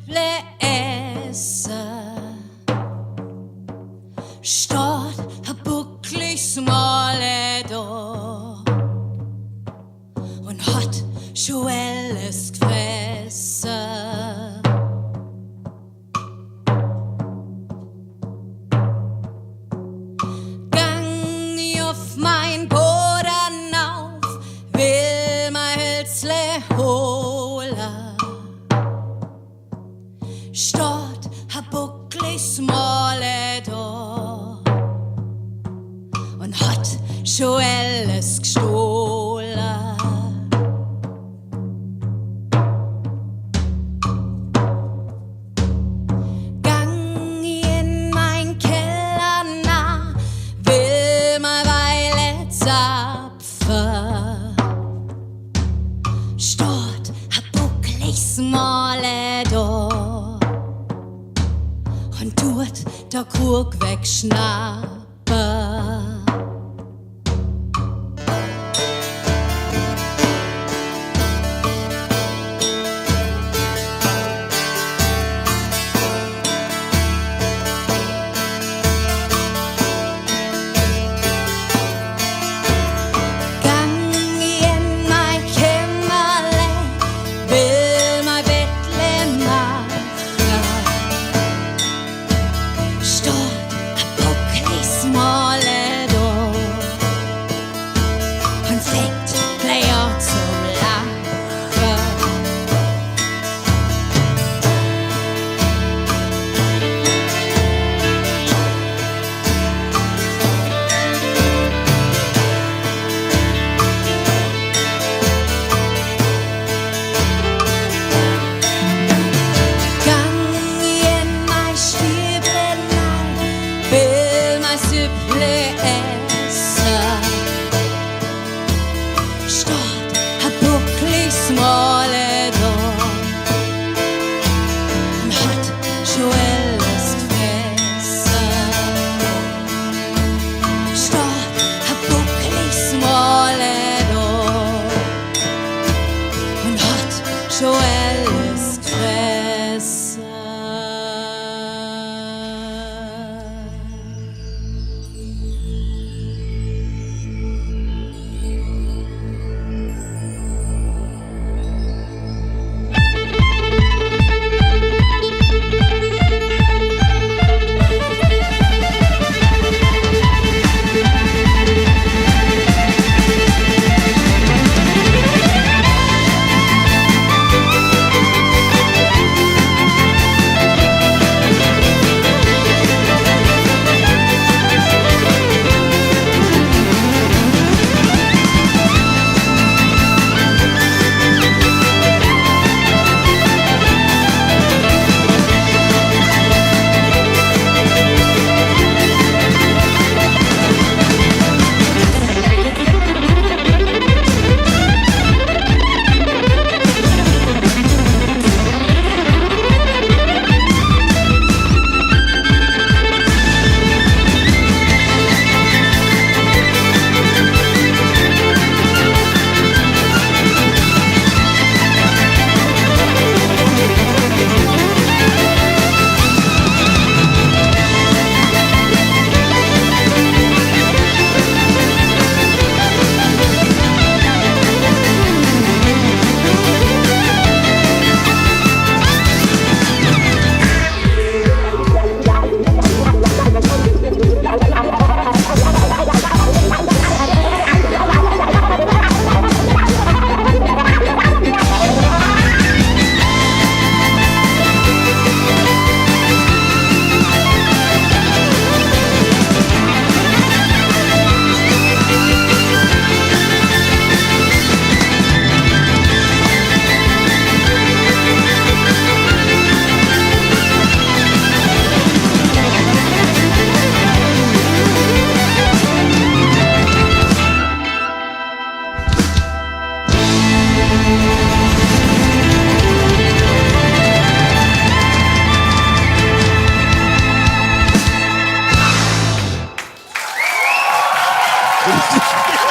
bläser. Stort har bucklig småle då und hat schon alles gefressen. Gang ich auf mein Boden auf, will mein Hölzle holen. Stort har bucklig småle då und hat schon alles gestohlen. Gang in mein Keller nah, will mal Weile zapfen. Stort har bucklig småle då und tut der Krug wegschnappen. Gang in mein Kämmerle, will mein Bettle machen. Stort har bucklig småle då und fängt gleich an zum Lachen. Gang in mein Stiefel rein, will mein Süpple essen. Stort har bucklig småle då und hat schon alles gefressen. Stort har bucklig småle då und hat schon alles gefressen. Richtig.